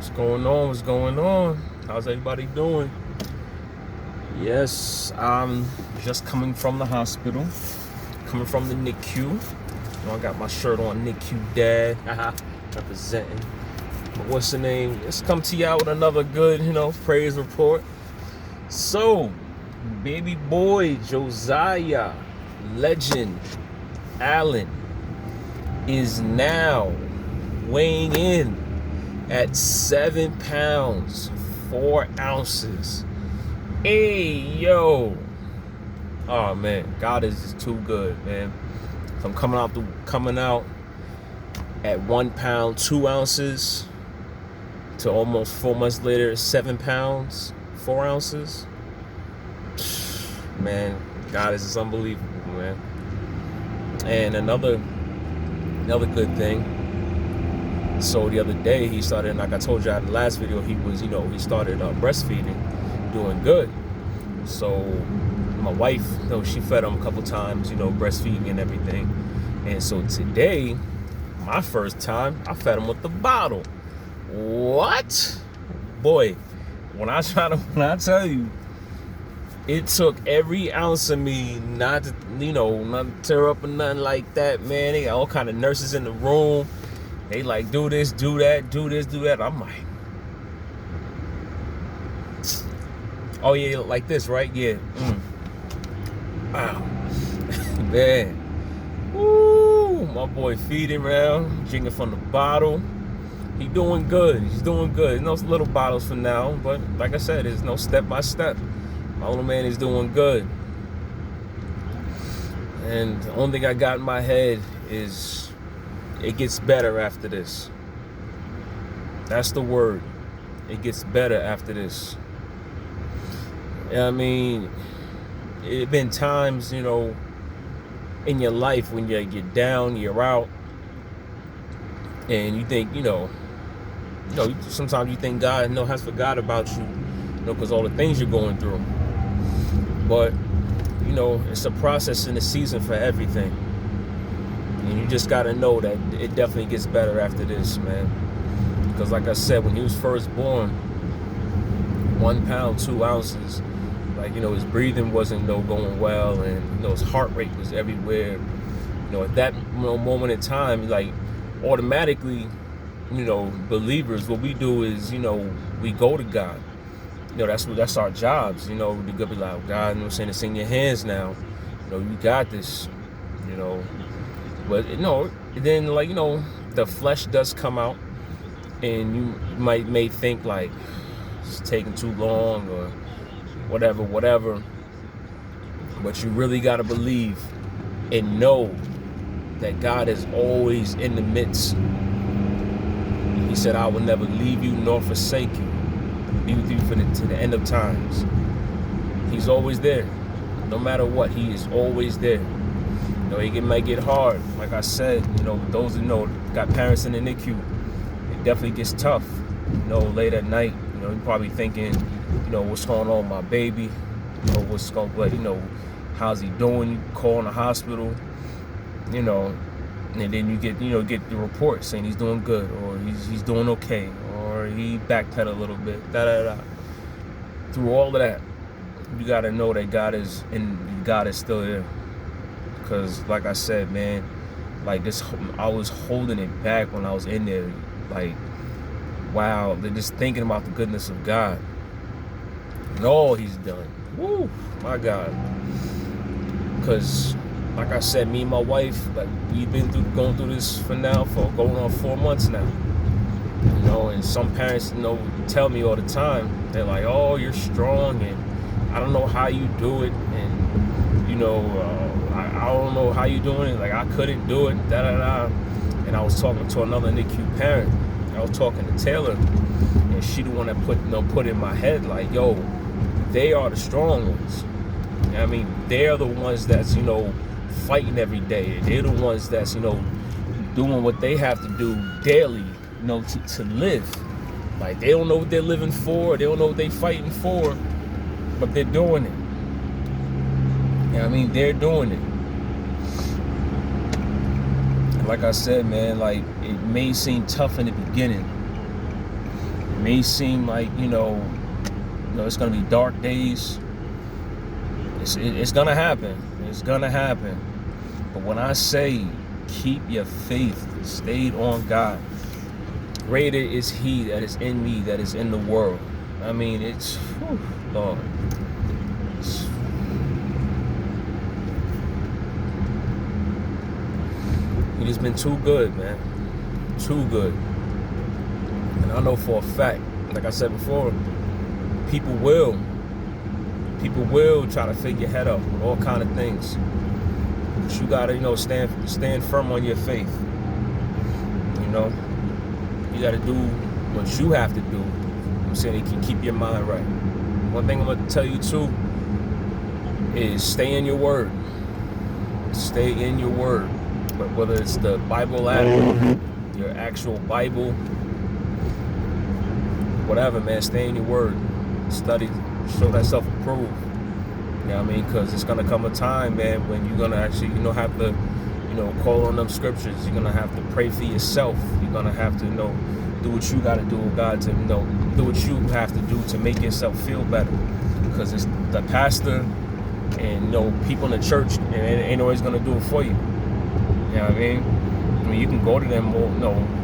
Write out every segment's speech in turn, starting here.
What's going on? What's going on? How's everybody doing? Yes, I'm just coming from the hospital, coming from the NICU. You know, I got my shirt on, NICU Dad, representing. But what's the name? Let's come to y'all with another good, praise report. So, baby boy Josiah Legend Allen is now weighing in at 7 pounds 4 ounces. Hey yo, oh man, God is just too good, man. From coming out at 1 pound 2 ounces to almost 4 months later 7 pounds 4 ounces. Man, God is just unbelievable, man. And another good thing. So the other day he started, like I told you in the last video, he started breastfeeding, doing good. So my wife, she fed him a couple times, breastfeeding and everything. And so today, my first time, I fed him with the bottle. What? Boy, when I tell you, it took every ounce of me not to, not to tear up or nothing like that, man. They got all kind of nurses in the room. They like, do this, do that, do this, do that. I'm like, oh yeah, like this, right? Yeah. Wow. Man. Woo! My boy feeding around, drinking from the bottle. He doing good. He's doing good. No little bottles for now, but like I said, there's no step by step. My little man is doing good. And the only thing I got in my head is it gets better after this. That's the word. It gets better after this. I mean, it been times, in your life when you're down, you're out, and you think, sometimes you think God, has forgot about you, because all the things you're going through. But, it's a process and a season for everything. And you just got to know that it definitely gets better after this, man. Because like I said, when he was first born, 1 pound 2 ounces, his breathing wasn't going well, and his heart rate was everywhere. At that moment in time, automatically, believers, what we do is, we go to God. That's our jobs. We could be like, God, it's in your hands now. You got this. But then the flesh does come out, and you may think like it's taking too long or whatever. But you really gotta believe and know that God is always in the midst. He said, "I will never leave you nor forsake you. Be with you to the end of times." He's always there, no matter what. He is always there. It might get hard. Like I said, those who got parents in the NICU, it definitely gets tough. Late at night, you're probably thinking, what's going on with my baby? How's he doing? You call in the hospital, and then you get the report saying he's doing good, or he's doing okay, or he backpedaled a little bit. Through all of that, you got to know that God is still there. Because like I said, man, I was holding it back when I was in there. Wow, they're just thinking about the goodness of God and all he's done. Woo, my God. Because like I said, me and my wife, we've been going through this for going on 4 months now. And some parents, tell me all the time, they're like, oh, you're strong, and I don't know how you do it, and I don't know how you doing it. I couldn't do it. And I was talking to another NICU parent. I was talking to Taylor, and she the one that put in my head yo, they are the strong ones. They are the ones that's fighting every day. They're the ones that's doing what they have to do daily, to live. They don't know what they're living for. They don't know what they're fighting for, but they're doing it. They're doing it. Like I said, man, it may seem tough in the beginning, may seem like, it's going to be dark days. It's going to happen. It's going to happen. But when I say keep your faith, stay on God. Greater is He that is in me, that is in the world. I mean, it's, Lord. He has been too good, man. Too good. And I know for a fact, like I said before, people will try to fake your head up with all kind of things. But you gotta, stand firm on your faith. You gotta do what you have to do. I'm saying you can keep your mind right. One thing I'm gonna tell you too is stay in your word. Stay in your word. But whether it's the Bible app, your actual Bible, whatever, man, stay in your word. Study, show that self-approved. You know what I mean? Because it's gonna come a time, man, when you're gonna actually, have to, call on them scriptures. You're gonna have to pray for yourself. You're gonna have to, do what you gotta do with God to, do what you have to do to make yourself feel better. Because it's the pastor and, people in the church, and it ain't always gonna do it for you. You know what I mean? I mean, you can go to them more,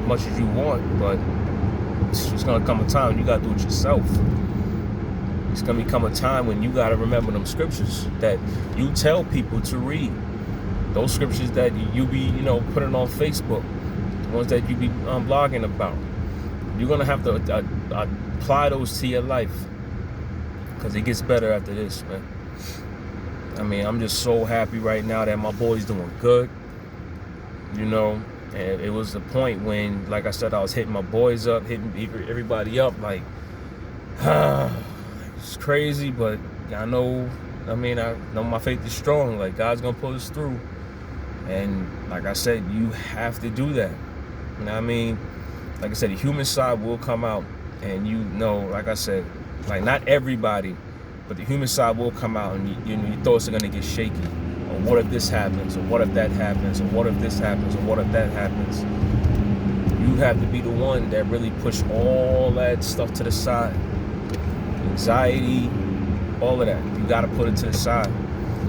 much as you want, but it's gonna come a time when you gotta do it yourself. It's gonna become a time when you gotta remember them scriptures that you tell people to read. Those scriptures that you be, putting on Facebook, the ones that you be blogging about. You're gonna have to apply those to your life, because it gets better after this, man. I mean, I'm just so happy right now that my boy's doing good. And it was the point when, like I said, I was hitting my boys up, hitting everybody up, like, it's crazy, but I know my faith is strong. Like, God's gonna pull us through. And like I said, you have to do that. You know what I mean? Like I said, the human side will come out, and like I said, like, not everybody, but the human side will come out, and your thoughts are gonna get shaky. Or what if this happens? Or what if that happens? Or what if this happens? Or what if that happens? You have to be the one that really push all that stuff to the side. Anxiety, all of that. You got to put it to the side,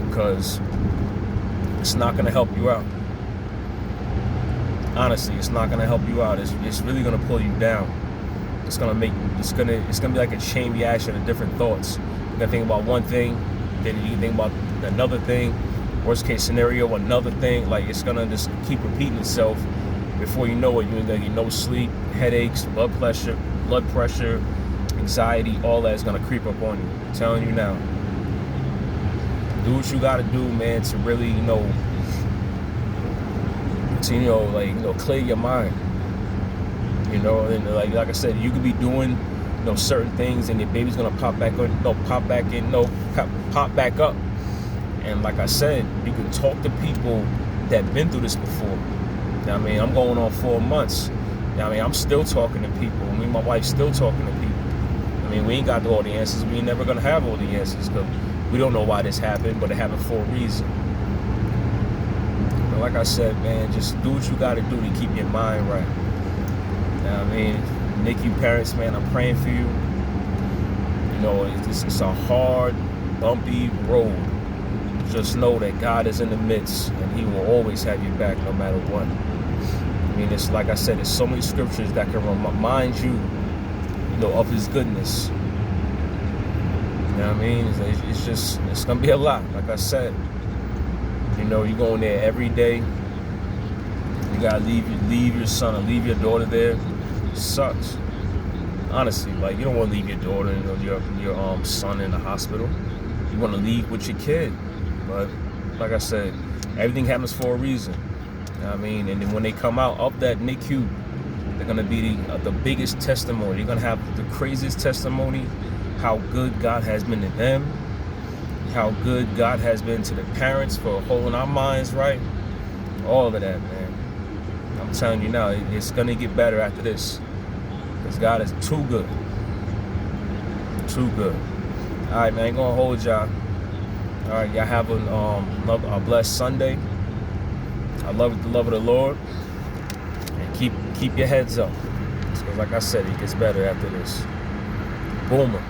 because it's not going to help you out. Honestly, it's not going to help you out. It's really going to pull you down. It's going to be like a chain reaction of different thoughts. You're going to think about one thing, then you think about another thing. Worst case scenario, another thing. Like, it's going to just keep repeating itself. Before you know it, you're going to get no sleep, headaches, blood pressure, anxiety, all that is going to creep up on you. I'm telling you now. Do what you got to do, man, to really, clear your mind. And like I said, you could be doing, certain things, and your baby's going to pop back up. And like I said, you can talk to people that been through this before. I mean, I'm going on 4 months. I mean, I'm still talking to people. Me and my wife's still talking to people. I mean, we ain't got all the answers. We ain't never going to have all the answers, because we don't know why this happened, but it happened for a reason. But like I said, man, just do what you got to do to keep your mind right. I mean, NICU parents, man, I'm praying for you. It's a hard, bumpy road. Just know that God is in the midst, and He will always have your back no matter what. I mean, it's like I said, there's so many scriptures that can remind you, of His goodness. You know what I mean? It's going to be a lot, like I said. You're going there every day. You got to leave your son or leave your daughter there. It sucks. Honestly, like, you don't want to leave your daughter and your son in the hospital. You want to leave with your kid. But like I said, everything happens for a reason. You know what I mean? And then when they come out of that NICU, they're going to be the biggest testimony. They're going to have the craziest testimony, how good God has been to them, how good God has been to the parents for holding our minds right. All of that, man. I'm telling you now, it's going to get better after this, because God is too good. Too good. All right, man, I ain't going to hold y'all. All right, y'all have a blessed Sunday. I love the love of the Lord. And keep your heads up. Because like I said, it gets better after this. Boomer.